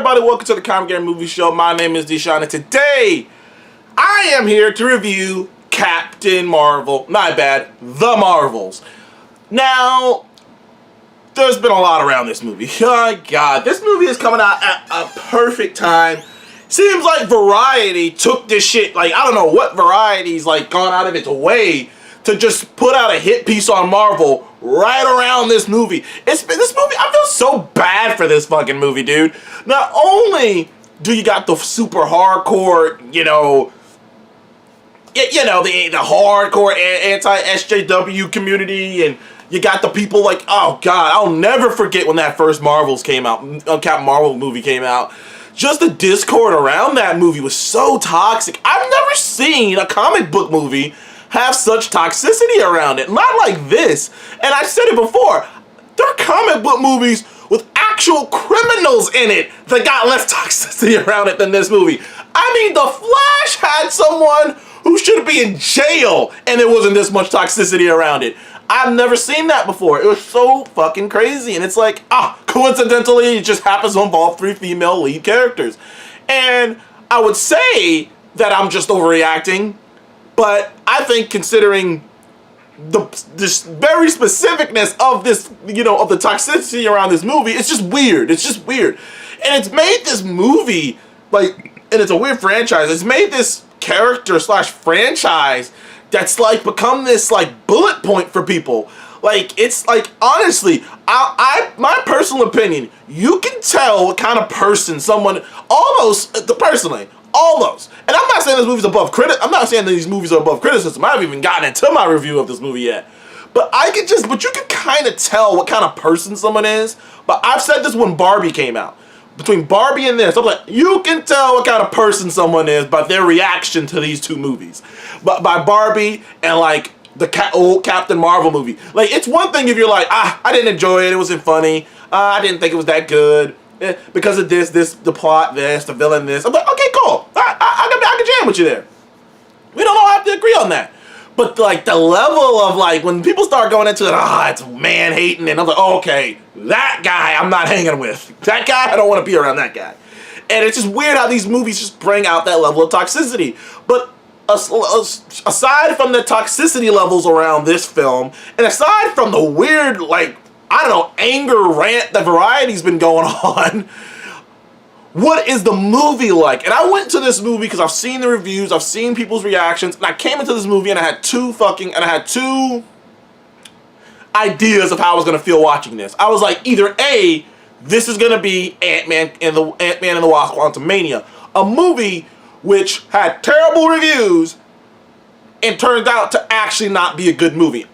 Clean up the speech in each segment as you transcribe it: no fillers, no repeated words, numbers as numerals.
everybody, welcome to the Comic Game Movie Show. My name is Deshaun, and today I am here to review Captain Marvel. Not bad, The Marvels. Now, there's been a lot around this movie. Oh God, this movie is coming out at a perfect time. Seems like Variety took this shit, like, I don't know what Variety's like gone out of its way to just put out a hit piece on Marvel right around this movie. This movie, I feel so bad for this fucking movie, dude. Not only do you got the super hardcore, the hardcore anti-SJW community, and you got the people like, oh God, I'll never forget when that first Captain Marvel movie came out. Just the discord around that movie was so toxic. I've never seen a comic book movie have such toxicity around it. Not like this. And I've said it before, there are comic book movies with actual criminals in it that got less toxicity around it than this movie. I mean, The Flash had someone who should be in jail and there wasn't this much toxicity around it. I've never seen that before. It was so fucking crazy. And it's like, coincidentally, it just happens to involve 3 female lead characters. And I would say that I'm just overreacting, but I think considering this very specificness of this, of the toxicity around this movie, it's just weird. It's just weird. And it's made this movie, and it's a weird franchise. It's made this character / franchise that's become this bullet point for people. It's honestly, my personal opinion, you can tell what kind of person someone, personally, almost. And I'm not saying this movie's above I'm not saying that these movies are above criticism. I haven't even gotten into my review of this movie yet. But you can kind of tell what kind of person someone is. But I've said this when Barbie came out. Between Barbie and this, I'm like, you can tell what kind of person someone is by their reaction to these two movies. But by Barbie and the old Captain Marvel movie. It's one thing if you're like, I didn't enjoy it, it wasn't funny, I didn't think it was that good, because of the plot, the villain, this. I'm like, okay, cool, I can jam with you there. We don't all have to agree on that. But the level of when people start going into it, it's man-hating, and I'm like, okay, that guy I'm not hanging with. That guy, I don't want to be around that guy. And it's just weird how these movies just bring out that level of toxicity. But aside from the toxicity levels around this film, and aside from the weird, anger rant that Variety's been going on, what is the movie like? And I went to this movie because I've seen the reviews, I've seen people's reactions, and I came into this movie and I had two ideas of how I was going to feel watching this. I was like, either A, this is going to be Ant-Man and the Wasp: Quantumania, a movie which had terrible reviews and turned out to actually not be a good movie.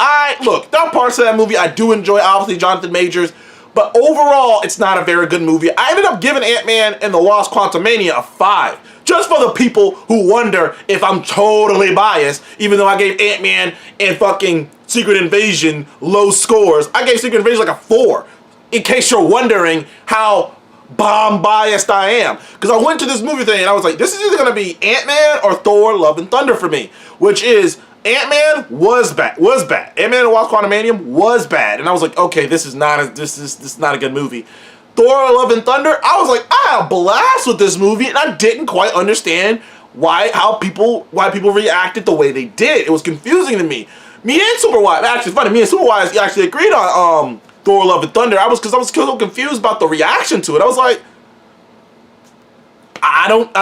Look, there are parts of that movie I do enjoy, obviously Jonathan Majors, but overall, it's not a very good movie. I ended up giving Ant-Man and the Wasp: Quantumania a 5. Just for the people who wonder if I'm totally biased, even though I gave Ant-Man and fucking Secret Invasion low scores. I gave Secret Invasion a 4, in case you're wondering how bomb biased I am. Because I went to this movie thing and I was like, this is either going to be Ant-Man or Thor: Love and Thunder for me. Which is, Ant-Man was bad. Ant-Man and the Wasp: Quantumania was bad. And I was like, okay, this is not a good movie. Thor: Love and Thunder, I was like, I had a blast with this movie, and I didn't quite understand why people reacted the way they did. It was confusing to me. Me and Superwise, actually funny, me and Superwise actually agreed on Thor: Love and Thunder. Because I was so confused about the reaction to it. I was like, I don't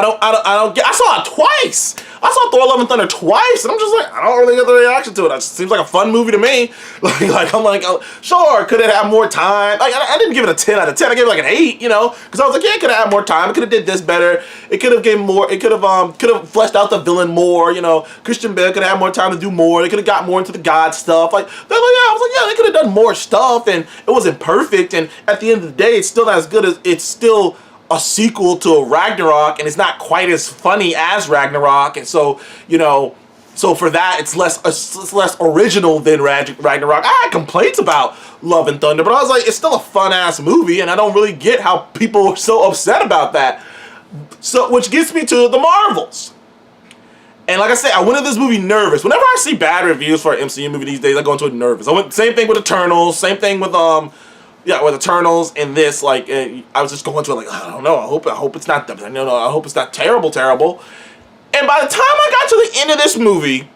get. I saw it twice. I saw Thor: Love and Thunder twice, and I'm just like, I don't really get the reaction to it. It seems like a fun movie to me. I'm like, sure, could it have more time? I didn't give it a 10 out of 10. I gave it an 8, because I was like, yeah, it could have had more time. It could have did this better. It could have given more. It could have fleshed out the villain more. Christian Bale could have had more time to do more. They could have got more into the God stuff. They could have done more stuff, and it wasn't perfect. And at the end of the day, it's still not as good as it's still a sequel to Ragnarok, and it's not quite as funny as Ragnarok, and so for that it's less original than Ragnarok. I had complaints about Love and Thunder, but I was like, it's still a fun ass movie, and I don't really get how people are so upset about that. So, which gets me to the Marvels. And like I said, I went into this movie nervous. Whenever I see bad reviews for an MCU movie these days, I go into it nervous. Same thing with Eternals, same thing with Yeah, with Eternals and this, like, I was just going to it like, I don't know, I hope it's not, I hope it's not terrible. And by the time I got to the end of this movie,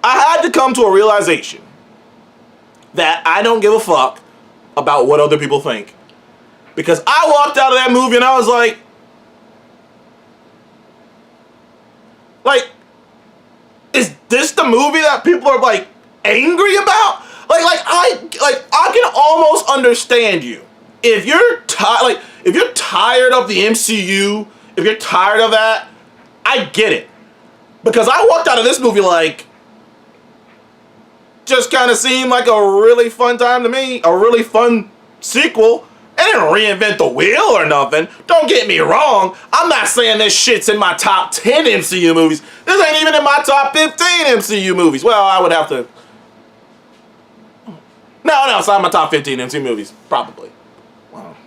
I had to come to a realization that I don't give a fuck about what other people think. Because I walked out of that movie and I was like, is this the movie that people are like angry about? I can almost understand you. If you're tired of the MCU, if you're tired of that, I get it. Because I walked out of this movie like, just kind of seemed like a really fun time to me, a really fun sequel. It didn't reinvent the wheel or nothing. Don't get me wrong. I'm not saying this shit's in my top 10 MCU movies. This ain't even in my top 15 MCU movies. Well, I would have to... No, it's not in my top 15 MCU movies. Probably. Well,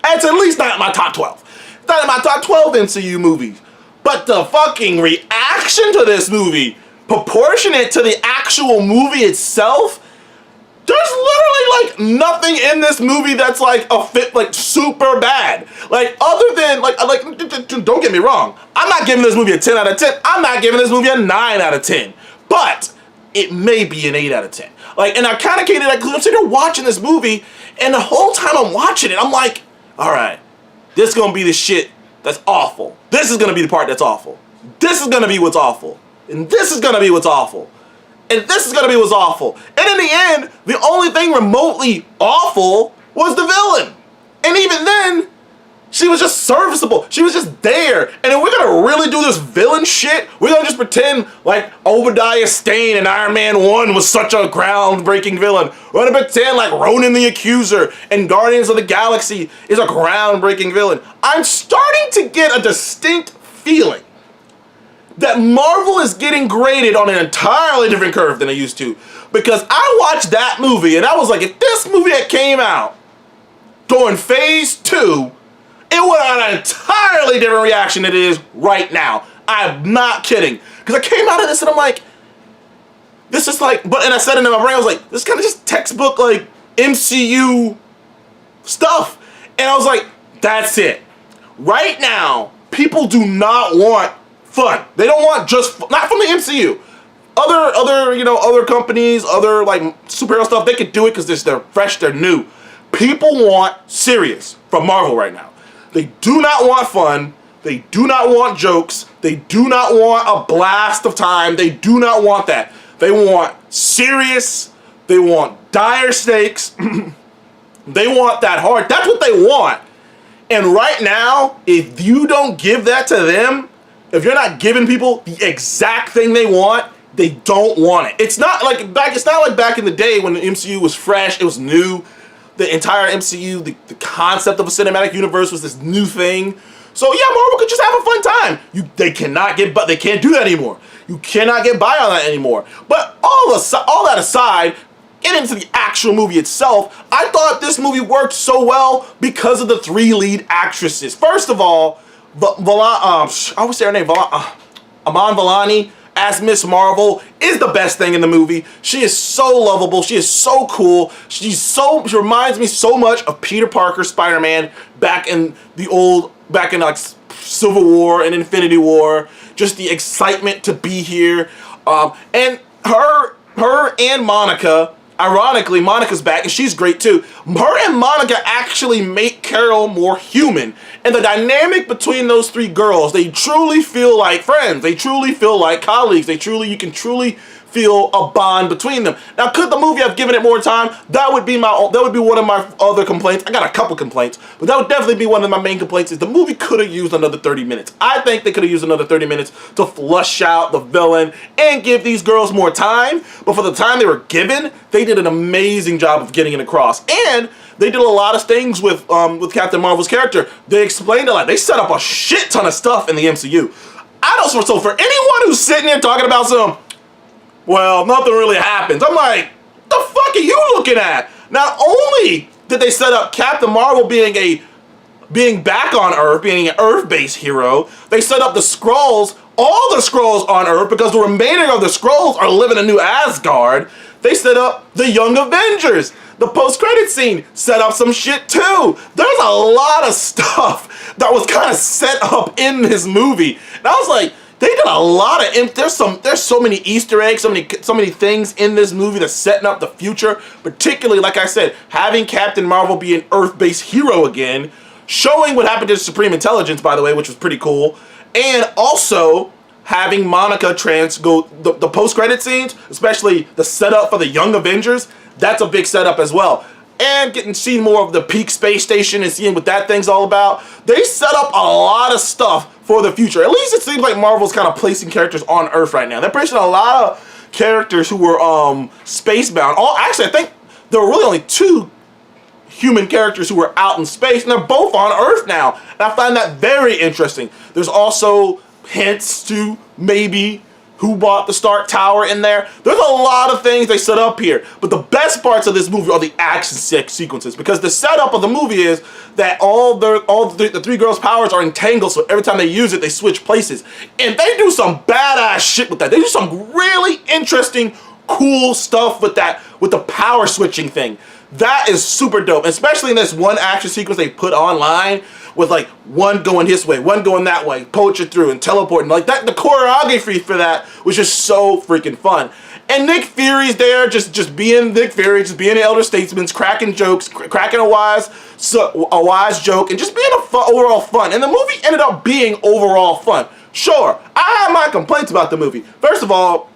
it's at least not in my top 12. It's not in my top 12 MCU movies. But the fucking reaction to this movie, proportionate to the actual movie itself, there's literally like nothing in this movie that's like super bad. Like other than don't get me wrong, I'm not giving this movie a 10 out of 10. I'm not giving this movie a 9 out of 10. But it may be an 8 out of 10. And I kind of cated that because I'm sitting there watching this movie, and the whole time I'm watching it, I'm like, all right, this is gonna be the shit that's awful. This is gonna be the part that's awful. This is gonna be what's awful. And this is gonna be what's awful. And this is gonna be what's awful. And in the end, the only thing remotely awful was the villain. And even then, she was just serviceable. She was just there. And if we're gonna really do this villain shit, we're gonna just pretend like Obadiah Stane in Iron Man 1 was such a groundbreaking villain. We're gonna pretend like Ronan the Accuser in Guardians of the Galaxy is a groundbreaking villain. I'm starting to get a distinct feeling that Marvel is getting graded on an entirely different curve than they used to. Because I watched that movie and I was like, if this movie had came out during phase 2, it would have an entirely different reaction than it is right now. I'm not kidding. Because I came out of this and I'm like, this is like, and I said it in my brain, I was like, this is kind of just textbook like MCU stuff. And I was like, that's it. Right now, people do not want fun. They don't want just, not from the MCU. Other companies, other like superhero stuff, they can do it because they're fresh, they're new. People want serious from Marvel right now. They do not want fun. They do not want jokes. They do not want a blast of time. They do not want that. They want serious. They want dire stakes. They want that hard. That's what they want. And right now, if you don't give that to them, if you're not giving people the exact thing they want, they don't want it. It's not like back in the day when the MCU was fresh, it was new. The entire MCU, the concept of a cinematic universe was this new thing. So yeah, Marvel could just have a fun time. They can't do that anymore. You cannot get by on that anymore. But all that aside, getting into the actual movie itself, I thought this movie worked so well because of the 3 lead actresses. First of all, I always say her name, Iman Vellani as Miss Marvel is the best thing in the movie. She is so lovable. She is so cool. She reminds me so much of Peter Parker Spider-Man back in like Civil War and Infinity War. Just the excitement to be here. And her and Monica, ironically, Monica's back and she's great too. Her and Monica actually make Carol more human. And the dynamic between those 3 girls, they truly feel like friends. They truly feel like colleagues. You can truly feel a bond between them. Now, could the movie have given it more time? That would be one of my other complaints. I got a couple complaints, but that would definitely be one of my main complaints is the movie could have used another 30 minutes. I think they could have used another 30 minutes to flush out the villain and give these girls more time. But for the time they were given, they did an amazing job of getting it across. And they did a lot of things with Captain Marvel's character. They explained a lot. They set up a shit ton of stuff in the MCU. So for anyone who's sitting here talking about well, nothing really happens. I'm like, the fuck are you looking at? Not only did they set up Captain Marvel being back on Earth, being an Earth-based hero, they set up the Skrulls all the Skrulls on Earth, because the remaining of the Skrulls are living in New Asgard, they set up the Young Avengers. The post-credit scene set up some shit too. There's a lot of stuff that was kind of set up in this movie. And I was like, they did a lot of, there's so many Easter eggs, so many things in this movie that's setting up the future. Particularly, like I said, having Captain Marvel be an Earth-based hero again, showing what happened to Supreme Intelligence, by the way, which was pretty cool, and also having Monica go the post-credit scenes, especially the setup for the Young Avengers. That's a big setup as well. And getting to see more of the Peak Space Station and seeing what that thing's all about. They set up a lot of stuff for the future. At least it seems like Marvel's kind of placing characters on Earth right now. They're placing a lot of characters who were spacebound. Actually, I think there were really only 2 human characters who were out in space, and they're both on Earth now. And I find that very interesting. There's also hints to maybe who bought the Stark Tower in there. There's a lot of things they set up here. But the best parts of this movie are the action sequences, because the setup of the movie is that all the 3 girls' powers are entangled, so every time they use it, they switch places. And they do some badass shit with that. They do some really interesting, cool stuff with that, with the power switching thing. That is super dope, especially in this one action sequence they put online, with like one going this way, one going that way, poach it through and teleporting. Like that, the choreography for that was just so freaking fun. And Nick Fury's there, just being Nick Fury, just being an elder statesman, cracking jokes, cracking a wise joke, and just being overall fun. And the movie ended up being overall fun. Sure, I have my complaints about the movie. First of all,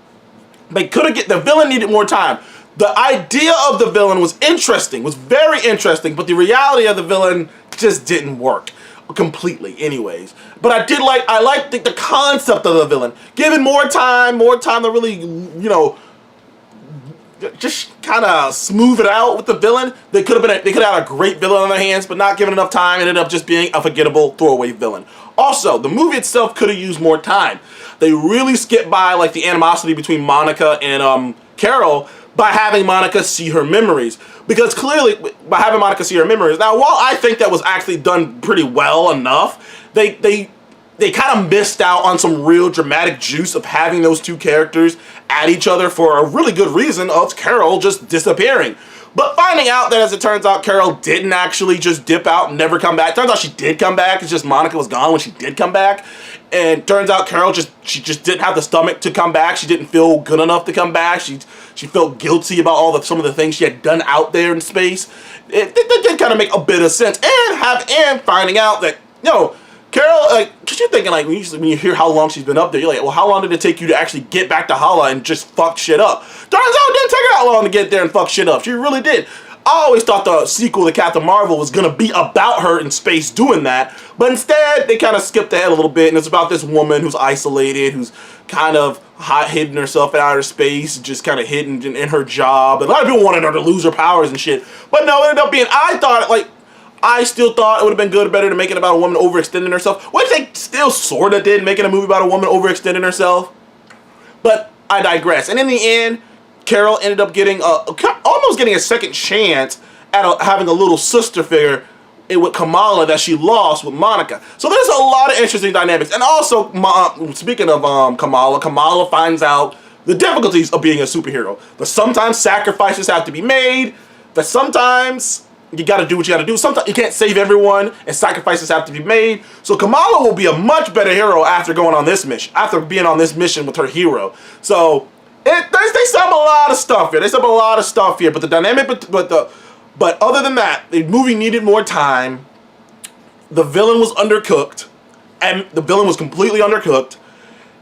the villain needed more time. The idea of the villain was interesting, was very interesting, but the reality of the villain just didn't work completely anyways. But I liked the concept of the villain. Given more time to really, just kind of smooth it out with the villain. They could have had a great villain on their hands, but not given enough time, ended up just being a forgettable throwaway villain. Also, the movie itself could have used more time. They really skipped by like the animosity between Monica and Carol, by having Monica see her memories. Because clearly, by having Monica see her memories, now while I think that was actually done pretty well enough, they kind of missed out on some real dramatic juice of having those 2 characters at each other for a really good reason of Carol just disappearing. But finding out that, as it turns out, Carol didn't actually just dip out and never come back. Turns out she did come back. It's just Monica was gone when she did come back. And turns out Carol just didn't have the stomach to come back. She didn't feel good enough to come back. She felt guilty about some of the things she had done out there in space. It did kind of make a bit of sense. And finding out that, Carol, because you're thinking, like, when you hear how long she's been up there, you're like, well, how long did it take you to actually get back to Hala and just fuck shit up? Turns out it didn't take her that long to get there and fuck shit up. She really did. I always thought the sequel to Captain Marvel was going to be about her in space doing that, but instead, they kind of skipped ahead a little bit, and it's about this woman who's isolated, who's kind of hidden herself in outer space, just kind of hidden in her job. And a lot of people wanted her to lose her powers and shit, but no, it ended up being, I still thought it would have been better to make it about a woman overextending herself, which they still sort of did, making a movie about a woman overextending herself. But I digress. And in the end, Carol ended up getting almost getting a second chance at having a little sister figure with Kamala that she lost with Monica. So there's a lot of interesting dynamics. And also, speaking of Kamala finds out the difficulties of being a superhero. That sometimes sacrifices have to be made. That sometimes you gotta do what you gotta do. Sometimes you can't save everyone, and sacrifices have to be made. So Kamala will be a much better hero after going on this mission, after being on this mission with her hero. So they set up a lot of stuff here. But the dynamic, but other than that, the movie needed more time. The villain was undercooked, and the villain was completely undercooked.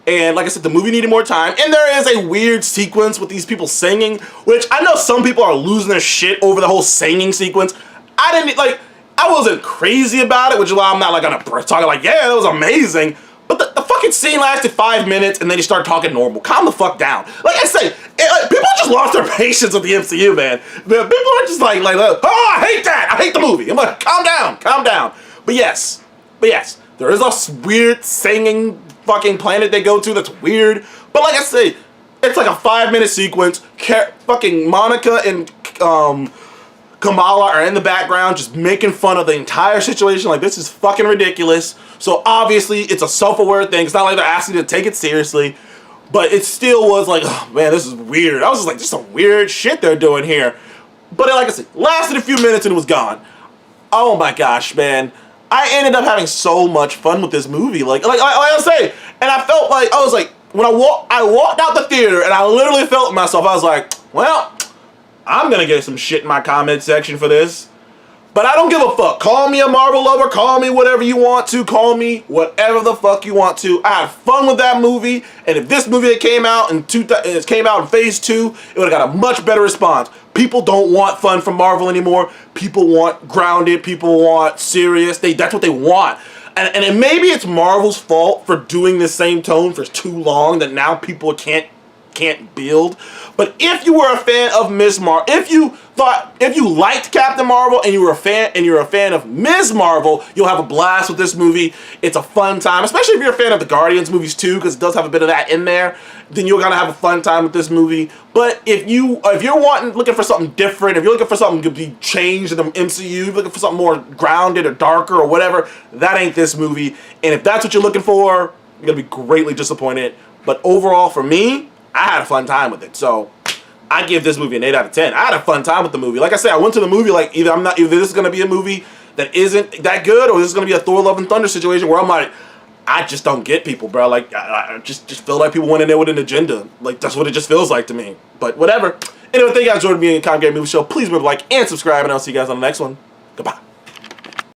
And like I said, the movie needed more time. And there is a weird sequence with these people singing, which I know some people are losing their shit over the whole singing sequence. I wasn't crazy about it, which is why I'm not like gonna talk like, yeah, that was amazing. But the fucking scene lasted 5 minutes, and then he started talking normal. Calm the fuck down. Like I say, people just lost their patience with the MCU, man. People are just like, oh, I hate that. I hate the movie. I'm like, calm down. But yes, there is a weird singing fucking planet they go to that's weird. But like I say, it's like a 5-minute sequence. Fucking Monica and Kamala are in the background just making fun of the entire situation. Like, this is fucking ridiculous. So obviously it's a self-aware thing. It's not like they're asking you to take it seriously. But it still was like, oh man, this is weird. I was just like, just some weird shit they're doing here. But like I said, lasted a few minutes and it was gone. Oh my gosh, man. I ended up having so much fun with this movie. Like I was saying, and I felt like, I was like, when I walked out the theater and I literally felt myself, I was like, well, I'm gonna get some shit in my comment section for this. But I don't give a fuck. Call me a Marvel lover, call me whatever you want to, call me whatever the fuck you want to. I had fun with that movie, and if this movie had came out in phase 2, it would have got a much better response. People don't want fun from Marvel anymore. People want grounded, people want serious. That's what they want. And maybe it's Marvel's fault for doing the same tone for too long that now people can't build. But if you were a fan of Ms. Marvel, if you liked Captain Marvel and you're a fan of Ms. Marvel, you'll have a blast with this movie. It's a fun time, especially if you're a fan of the Guardians movies too, because it does have a bit of that in there. Then you're gonna have a fun time with this movie. But if you're looking for something different, if you're looking for something to be changed in the MCU, if you're looking for something more grounded or darker or whatever, that ain't this movie. And if that's what you're looking for, you're gonna be greatly disappointed. But overall, for me, I had a fun time with it. So I give this movie an 8 out of 10. I had a fun time with the movie. Like I said, I went to the movie like either this is gonna be a movie that isn't that good, or this is gonna be a Thor: Love and Thunder situation where I'm like, I just don't get people, bro. Like, I just feel like people went in there with an agenda. Like, that's what it just feels like to me. But whatever. Anyway, thank you guys for joining me in Comic Game Movie Show. Please remember to like and subscribe, and I'll see you guys on the next one. Goodbye.